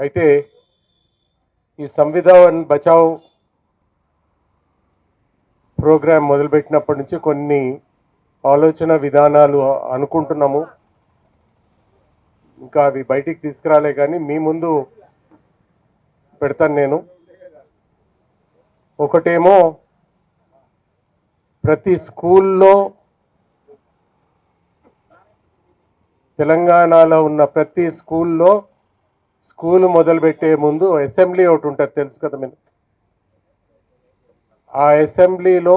అయితే ఈ సంవిధాన్ బచావ్ ప్రోగ్రాం మొదలుపెట్టినప్పటి నుంచి కొన్ని ఆలోచన విధానాలు అనుకుంటున్నాము. ఇంకా అవి బయటికి తీసుకురాలే కానీ మీ ముందు పెడతాను నేను. ఒకటేమో ప్రతి స్కూల్లో, తెలంగాణలో ఉన్న ప్రతి స్కూల్లో స్కూల్ మొదలుపెట్టే ముందు అసెంబ్లీ ఒకటి ఉంటుంది, తెలుసు కదా మీరు. ఆ అసెంబ్లీలో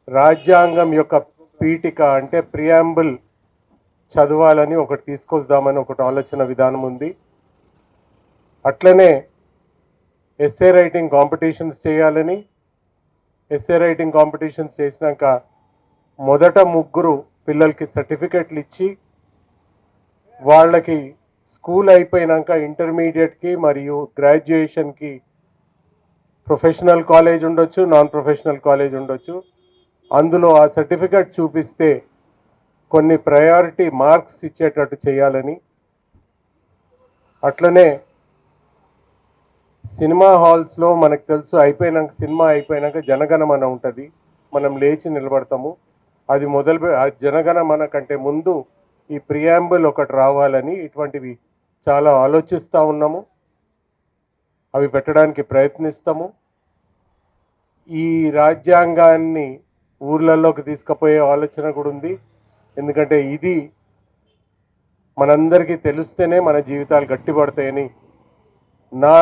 రాజ్యాంగం యొక్క పీఠిక అంటే ప్రియాంబుల్ చదవాలని ఒకటి తీసుకొద్దామని ఒకటి ఆలోచన విధానం ఉంది. అట్లనే ఎస్సే రైటింగ్ కాంపిటీషన్స్ చేయాలని, ఎస్సే రైటింగ్ కాంపిటీషన్స్ చేసినాక మొదట 3 పిల్లలకి సర్టిఫికెట్లు ఇచ్చి వాళ్ళకి స్కూల్ అయిపోయినాక ఇంటర్మీడియట్కి మరియు గ్రాడ్యుయేషన్కి ప్రొఫెషనల్ కాలేజ్ ఉండొచ్చు, నాన్ ప్రొఫెషనల్ కాలేజ్ ఉండొచ్చు. అందులో ఆ సర్టిఫికెట్ చూపిస్తే కొన్ని ప్రయారిటీ మార్క్స్ ఇచ్చేటట్టు చేయాలని, అట్లనే సినిమా హాల్స్లో మనకు తెలుసు సినిమా అయిపోయినాక జనగణమన ఉంటుంది, మనం లేచి నిలబడతాము. అది జనగణమన కంటే ముందు ఈ ప్రియాంబుల్ ఒకటి రావాలని ఇటువంటివి చాలా ఆలోచిస్తూ ఉన్నాము. అవి పెట్టడానికి ప్రయత్నిస్తాము. ఈ రాజ్యాంగాన్ని ఊర్లలోకి తీసుకుపోయే ఆలోచన కూడా ఉంది. ఎందుకంటే ఇది మనందరికీ తెలిస్తేనే మన జీవితాలు గట్టిపడతాయని నా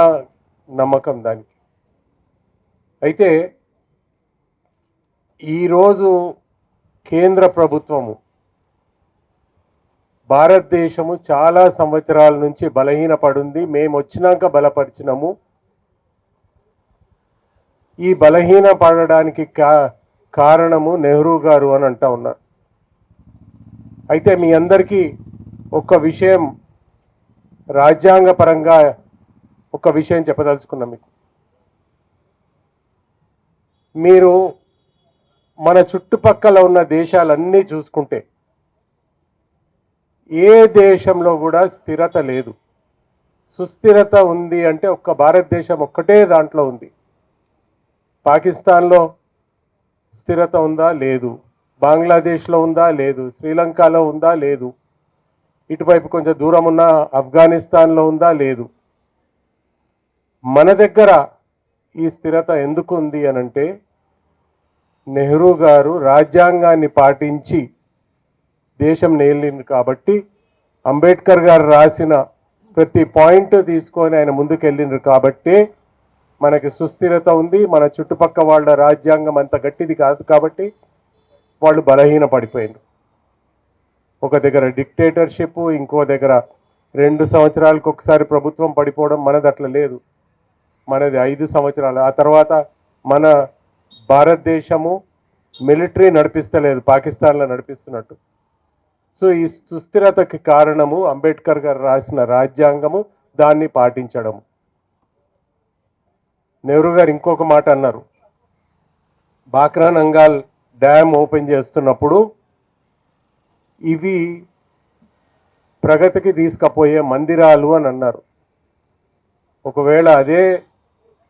నమ్మకం దానికి. అయితే ఈరోజు కేంద్ర ప్రభుత్వము భారతదేశము చాలా సంవత్సరాల నుంచి బలహీనపడింది. మేము వచ్చినాక బలపరిచినాము. ఈ బలహీన పడడానికి కారణము నెహ్రూ గారు అని అంటా ఉన్నారు. అయితే మీ అందరికీ ఒక విషయం, రాజ్యాంగపరంగా ఒక విషయం చెప్పదలుచుకున్నాం మీకు. మీరు మన చుట్టుపక్కల ఉన్న దేశాలన్నీ చూసుకుంటే ఏ దేశంలో కూడా స్థిరత లేదు. సుస్థిరత ఉంది అంటే ఒక్క భారతదేశం ఒక్కటే దాంట్లో ఉంది. పాకిస్తాన్లో స్థిరత ఉందా? లేదు. బంగ్లాదేశ్లో ఉందా? లేదు. శ్రీలంకలో ఉందా? లేదు. ఇటువైపు కొంచెం దూరం ఉన్న ఆఫ్ఘనిస్తాన్లో ఉందా? లేదు. మన దగ్గర ఈ స్థిరత ఎందుకు ఉంది అనంటే నెహ్రూ గారు రాజ్యాంగాన్ని పాటించి దేశం నేలింది కాబట్టి, అంబేద్కర్ గారు రాసిన ప్రతి పాయింట్ తీసుకొని ఆయన ముందుకెళ్ళిండ్రు కాబట్టి మనకి సుస్థిరత ఉంది. మన చుట్టుపక్క వాళ్ళ రాజ్యాంగం అంత గట్టిది కాదు కాబట్టి వాళ్ళు బలహీన పడిపోయిండ్రు. ఒక దగ్గర డిక్టేటర్షిప్, ఇంకో దగ్గర 2 సంవత్సరాలకు ఒకసారి ప్రభుత్వం పడిపోవడం. మనది అట్లా లేదు. మనది 5 సంవత్సరాలు. ఆ తర్వాత మన భారతదేశము మిలిటరీ నడిపిస్తలేదు, పాకిస్తాన్లో నడిపిస్తున్నట్టు. సో ఈ సుస్థిరతకి కారణము అంబేద్కర్ గారు రాసిన రాజ్యాంగము, దాన్ని పాటించడం. నెహ్రూ గారు ఇంకొక మాట అన్నారు, బాక్రా నంగాల్ డ్యామ్ ఓపెన్ చేస్తున్నప్పుడు ఇవి ప్రగతికి తీసుకుపోయే మందిరాలు అని అన్నారు. ఒకవేళ అదే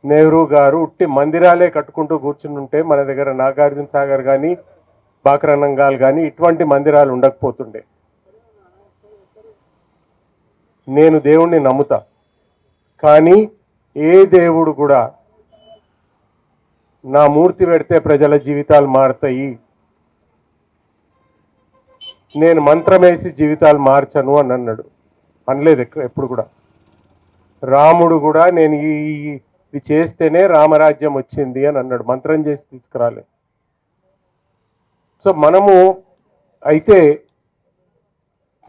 నెహ్రూ గారు ఉట్టి మందిరాలే కట్టుకుంటూ కూర్చుని ఉంటే మన దగ్గర నాగార్జున సాగర్ కానీ బాక్రా నంగాల్ కానీ ఇటువంటి మందిరాలు ఉండకపోతుండే. నేను దేవుణ్ణి నమ్ముతా, కానీ ఏ దేవుడు కూడా నా మూర్తి పెడితే ప్రజల జీవితాలు మారుతాయి, నేను మంత్రమేసి జీవితాలు మార్చను అని అన్నాడు. అనలేదు ఎప్పుడు కూడా. రాముడు కూడా నేను ఇవి చేస్తేనే రామరాజ్యం వచ్చింది అని అన్నాడు, మంత్రం చేసి తీసుకురాలే. సో మనము అయితే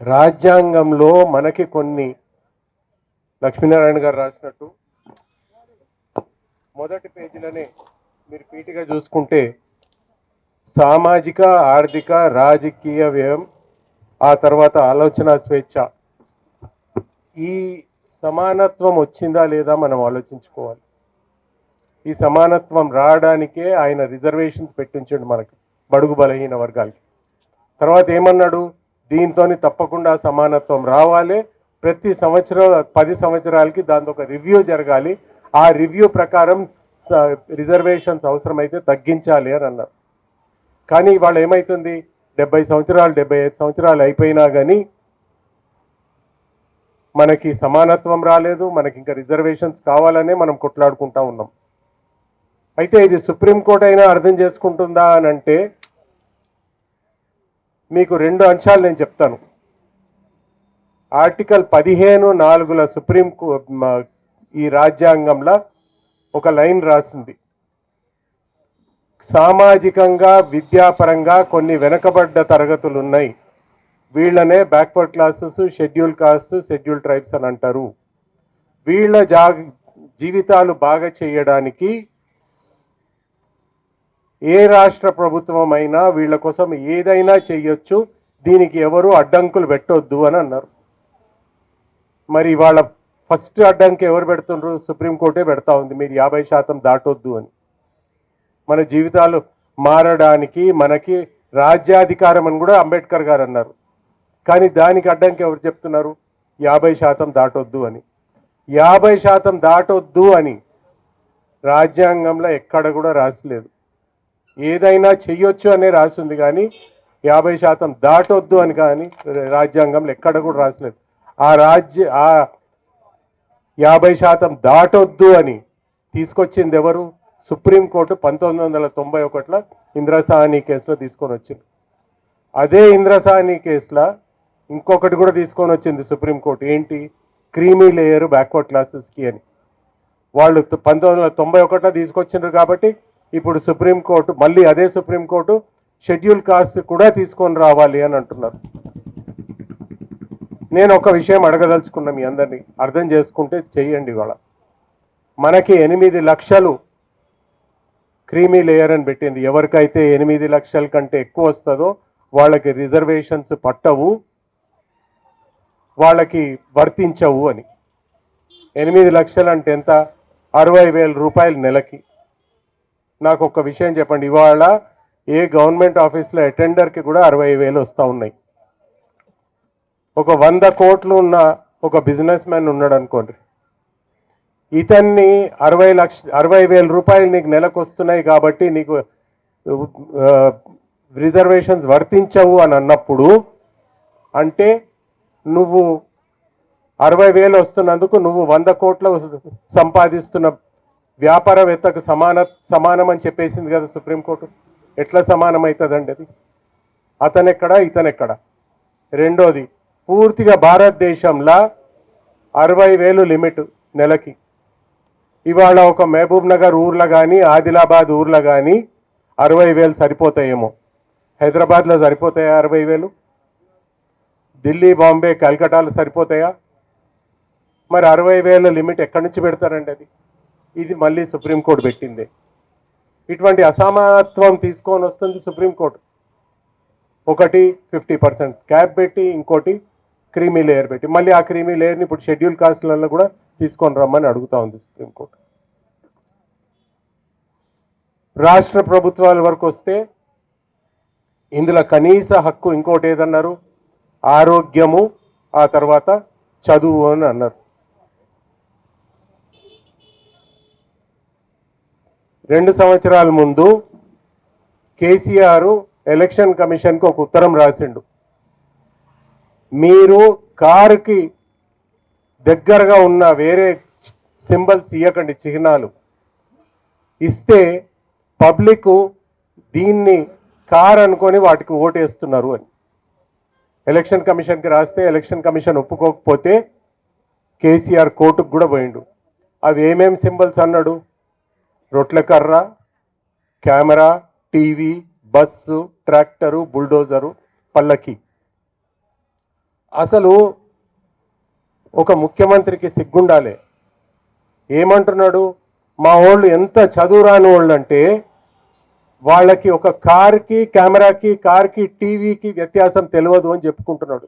రాజ్యాంగంలో మనకి కొన్ని, లక్ష్మీనారాయణ గారు రాసినట్టు మొదటి పేజీలోనే మీరు పీఠిగా చూసుకుంటే సామాజిక, ఆర్థిక, రాజకీయ వ్యయం, ఆ తర్వాత ఆలోచన స్వేచ్ఛ, ఈ సమానత్వం వచ్చిందా లేదా మనం ఆలోచించుకోవాలి. ఈ సమానత్వం రావడానికే ఆయన రిజర్వేషన్స్ పెట్టించండు మనకి, బడుగు బలహీన వర్గాలకి. తర్వాత ఏమన్నాడు, దీంతో తప్పకుండా సమానత్వం రావాలి, ప్రతి సంవత్సరం 10 సంవత్సరాలకి దాని ఒక రివ్యూ జరగాలి. ఆ రివ్యూ ప్రకారం రిజర్వేషన్స్ అవసరమైతే తగ్గించాలి అని అన్నారు. కానీ ఇవాళ ఏమవుతుంది, 70 సంవత్సరాలు 75 సంవత్సరాలు అయిపోయినా కానీ మనకి సమానత్వం రాలేదు. మనకి ఇంకా రిజర్వేషన్స్ కావాలనే మనం కొట్లాడుకుంటా ఉన్నాం. అయితే ఇది సుప్రీంకోర్టు అయినా అర్థం చేసుకుంటుందా అని అంటే మీకు 2 అంశాలు నేను చెప్తాను. ఆర్టికల్ 15(4) సుప్రీం ఈ రాజ్యాంగంలో ఒక లైన్ రాసింది, సామాజికంగా విద్యాపరంగా కొన్ని వెనకబడ్డ తరగతులు ఉన్నాయి, వీళ్ళనే backward classes, schedule caste, schedule tribes అని అంటారు. వీళ్ళ జీవితాలు బాగా చేయడానికి ఏ రాష్ట్ర ప్రభుత్వం అయినా వీళ్ళ కోసం ఏదైనా చేయొచ్చు, దీనికి ఎవరు అడ్డంకులు పెట్టొద్దు అని అన్నారు. మరి వాళ్ళ ఫస్ట్ అడ్డంకి ఎవరు పెడుతుండ్రు? సుప్రీంకోర్టే పెడతా ఉంది, మీరు 50% దాటొద్దు అని. మన జీవితాలు మారడానికి మనకి రాజ్యాధికారం అని కూడా అంబేద్కర్ గారు అన్నారు. కానీ దానికి అడ్డంకి ఎవరు చెప్తున్నారు? 50% దాటొద్దు అని. 50% దాటొద్దు అని రాజ్యాంగంలో ఎక్కడ కూడా రాసలేదు. ఏదైనా చెయ్యొచ్చు అనే రాసింది, కానీ 50% దాటొద్దు అని కానీ రాజ్యాంగంలో ఎక్కడ కూడా రాసలేదు. ఆ 50% దాటొద్దు అని తీసుకొచ్చింది ఎవరు? సుప్రీంకోర్టు 1991లో ఇంద్రసాని కేసులో తీసుకొని వచ్చింది. అదే ఇంద్రసాని కేసులో ఇంకొకటి కూడా తీసుకొని వచ్చింది సుప్రీంకోర్టు. ఏంటి? క్రీమీ లేయర్ బ్యాక్వర్డ్ క్లాసెస్కి అని. వాళ్ళు 1991లో తీసుకొచ్చిండ్రు కాబట్టి ఇప్పుడు సుప్రీంకోర్టు మళ్ళీ అదే సుప్రీంకోర్టు షెడ్యూల్ కాస్ట్ కూడా తీసుకొని రావాలి అని అంటున్నారు. నేను ఒక విషయం అడగదలుచుకున్నా, మీ అందరినీ అర్థం చేసుకుంటే చెయ్యండి. ఇవాళ మనకి 8 లక్షలు క్రీమీ లేయర్ అని పెట్టింది. ఎవరికైతే 8 లక్షల కంటే ఎక్కువ వస్తుందో వాళ్ళకి రిజర్వేషన్స్ పట్టవు, వాళ్ళకి వర్తించవు అని. 8 లక్షలు అంటే ఎంత? 60,000 రూపాయలు నెలకి. నాకు ఒక విషయం చెప్పండి, ఇవాళ ఏ గవర్నమెంట్ ఆఫీస్లో అటెండర్కి కూడా 60,000 వస్తూ ఉన్నాయి. ఒక 100 కోట్లు ఉన్న ఒక బిజినెస్ మ్యాన్ ఉన్నాడు అనుకోండి, ఇతన్ని 60,000 రూపాయలు నీకు నెలకు వస్తున్నాయి కాబట్టి నీకు రిజర్వేషన్స్ వర్తించవు అని అన్నప్పుడు, అంటే నువ్వు 60,000 వస్తున్నందుకు నువ్వు 100 కోట్ల సంపాదిస్తున్న వ్యాపారవేత్తకు సమానం అని చెప్పేసింది కదా సుప్రీంకోర్టు. ఎట్లా సమానం అవుతుందండి అది? అతనెక్కడ ఇతనెక్కడ? రెండోది, పూర్తిగా భారతదేశంలో 60,000 లిమిట్ నెలకి. ఇవాళ ఒక మహబూబ్ నగర్ ఊర్లో కానీ ఆదిలాబాద్ ఊర్లో కానీ 60,000 సరిపోతాయేమో. హైదరాబాద్లో సరిపోతాయా 60,000? ఢిల్లీ, బాంబే, కల్కటాలో సరిపోతాయా? మరి 60,000 లిమిట్ ఎక్కడి నుంచి పెడతారండి అది? ఇది మళ్ళీ సుప్రీంకోర్టు పెట్టిందే. ఇటువంటి అసమానత్వం తీసుకొని వస్తుంది సుప్రీంకోర్టు. ఒకటి 50% క్యాప్ పెట్టి, ఇంకోటి క్రీమీ లేయర్ పెట్టి, మళ్ళీ ఆ క్రీమీ లేయర్ని ఇప్పుడు షెడ్యూల్ కాస్ట్లలో కూడా తీసుకొని రమ్మని అడుగుతూ ఉంది సుప్రీంకోర్టు. రాష్ట్ర ప్రభుత్వాల వరకు వస్తే ఇందులో కనీస హక్కు ఇంకోటి ఏదన్నారు? ఆరోగ్యము, ఆ తర్వాత చదువు అని అన్నారు. 2 సంవత్సరాల ముందు కేసీఆర్ ఎలక్షన్ కమిషన్కి ఒక ఉత్తరం రాసిండు, మీరు కారుకి దగ్గరగా ఉన్న వేరే సింబల్స్ ఇవ్వకండి, చిహ్నాలు ఇస్తే పబ్లిక్ దీన్ని కార్ అనుకొని వాటికి ఓటేస్తున్నారు అని ఎలక్షన్ కమిషన్కి రాస్తే, ఎలక్షన్ కమిషన్ ఒప్పుకోకపోతే కేసీఆర్ కోర్టుకు కూడా పోయిండు. అవి ఏమేమి సింబల్స్ అన్నాడు? రొట్ల కర్ర, camera, TV, bus, tractor, bulldozer, పల్లకి. అసలు ఒక ముఖ్యమంత్రికి సిగ్గుండాలి. ఏమంటున్నాడు? మా వాళ్ళు ఎంత చదువురాని వాళ్ళు అంటే వాళ్ళకి ఒక కార్కి, కెమెరాకి, కార్కి, టీవీకి వ్యత్యాసం తెలియదు అని చెప్పుకుంటున్నాడు.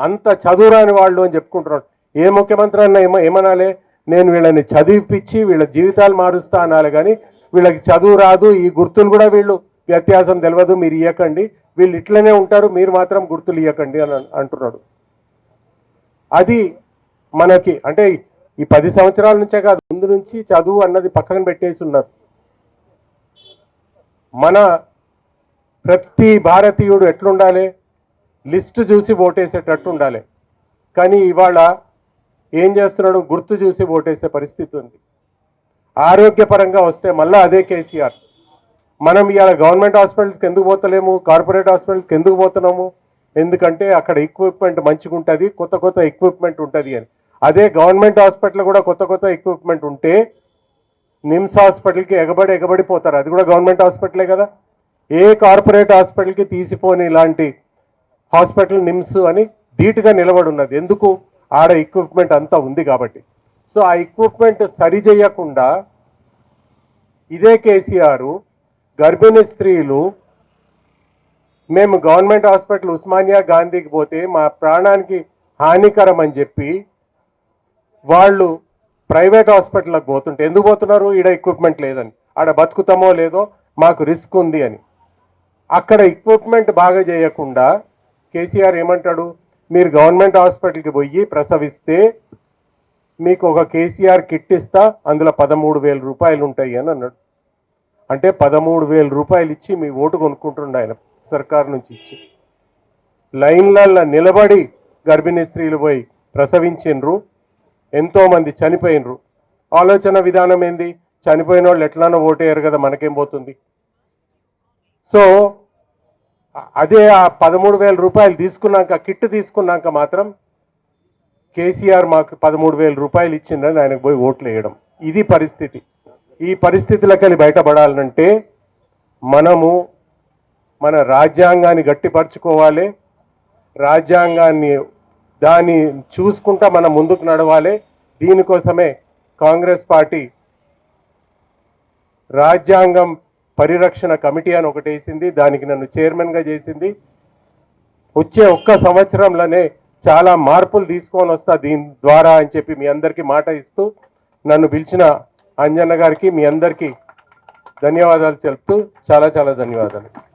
అంత చదువురాని వాళ్ళు అని చెప్పుకుంటున్నాడు. ఏ ముఖ్యమంత్రి అన్న ఏమనాలి? నేను వీళ్ళని చదివిపించి వీళ్ళ జీవితాలు మారుస్తా అనాలి, కానీ వీళ్ళకి చదువు రాదు, ఈ గుర్తులు కూడా వీళ్ళు వ్యత్యాసం తెలియదు, మీరు ఇవ్వకండి, వీళ్ళు ఇట్లనే ఉంటారు, మీరు మాత్రం గుర్తులు ఇవ్వకండి అని అంటున్నాడు. అది మనకి అంటే ఈ 10 సంవత్సరాల నుంచే కాదు, ముందు నుంచి చదువు అన్నది పక్కన పెట్టేసి ఉన్నారు. మన ప్రతి భారతీయుడు ఎట్లుండాలి, లిస్టు చూసి ఓటేసేటట్టు ఉండాలి. కానీ ఇవాళ ఏం చేస్తున్నాడు, గుర్తు చూసి ఓటేసే పరిస్థితి ఉంది. ఆరోగ్యపరంగా వస్తే మళ్ళీ అదే కేసీఆర్. మనం ఇవాళ గవర్నమెంట్ హాస్పిటల్స్కి ఎందుకు పోతలేము, కార్పొరేట్ హాస్పిటల్స్కి ఎందుకు పోతున్నాము, ఎందుకంటే అక్కడ ఎక్విప్మెంట్ మంచిగా ఉంటుంది, కొత్త కొత్త ఎక్విప్మెంట్ ఉంటుంది అని. అదే గవర్నమెంట్ హాస్పిటల్ కూడా కొత్త కొత్త ఎక్విప్మెంట్ ఉంటే నిమ్స్ హాస్పిటల్కి ఎగబడిపోతారు. అది కూడా గవర్నమెంట్ హాస్పిటలే కదా. ఏ కార్పొరేట్ హాస్పిటల్కి తీసిపోని ఇలాంటి హాస్పిటల్ నిమ్స్ అని ధీటుగా నిలబడి ఉన్నది. ఎందుకు, ఆడ ఎక్విప్మెంట్ అంతా ఉంది కాబట్టి. సో ఆ ఎక్విప్మెంట్ సరి చేయకుండా ఇదే కేసీఆర్ గర్భిణీ స్త్రీలు మేము గవర్నమెంట్ హాస్పిటల్ ఉస్మానియా గాంధీకి పోతే మా ప్రాణానికి హానికరం అని చెప్పి వాళ్ళు ప్రైవేట్ హాస్పిటల్కి పోతుంటే, ఎందుకు పోతున్నారు, ఈడ ఎక్విప్మెంట్ లేదని, ఆడ బతుకుతామో లేదో మాకు రిస్క్ ఉంది అని. అక్కడ ఎక్విప్మెంట్ బాగా చేయకుండా కేసీఆర్ ఏమంటాడు, మీరు గవర్నమెంట్ హాస్పిటల్కి పోయి ప్రసవిస్తే మీకు ఒక కేసీఆర్ కిట్ ఇస్తా, అందులో 13,000 రూపాయలు ఉంటాయి అని అన్నాడు. అంటే 13,000 రూపాయలు ఇచ్చి మీ ఓటు కొనుక్కుంటుండే ఆయన సర్కారు నుంచి ఇచ్చి. లైన్లలో నిలబడి గర్భిణీ స్త్రీలు పోయి ప్రసవించిండ్రు, ఎంతోమంది చనిపోయినరు. ఆలోచన విధానం ఏంది, చనిపోయిన వాళ్ళు ఎట్లానో ఓటేయరు కదా, మనకేం పోతుంది. సో అదే ఆ 13,000 రూపాయలు తీసుకున్నాక, కిట్ తీసుకున్నాక మాత్రం కేసీఆర్ మాకు 13,000 రూపాయలు ఇచ్చిందని ఆయనకు పోయి ఓట్లు వేయడం. ఇది పరిస్థితి. ఈ పరిస్థితులకెళ్ళి బయటపడాలంటే మనము మన రాజ్యాంగాన్ని గట్టిపరచుకోవాలి, రాజ్యాంగాన్ని దాన్ని చూసుకుంటా మనం ముందుకు నడవాలి. దీనికోసమే కాంగ్రెస్ పార్టీ రాజ్యాంగం పరిరక్షణ కమిటీ అని ఒకటి వేసింది, దానికి నన్ను చైర్మన్గా చేసింది. వచ్చే ఒక్క సంవత్సరంలోనే చాలా మార్పులు తీసుకొని వస్తా దీని ద్వారా అని చెప్పి మీ అందరికీ మాట ఇస్తూ, నన్ను పిలిచిన అంజన్న గారికి మీ అందరికీ ధన్యవాదాలు చెప్తూ చాలా చాలా ధన్యవాదాలు.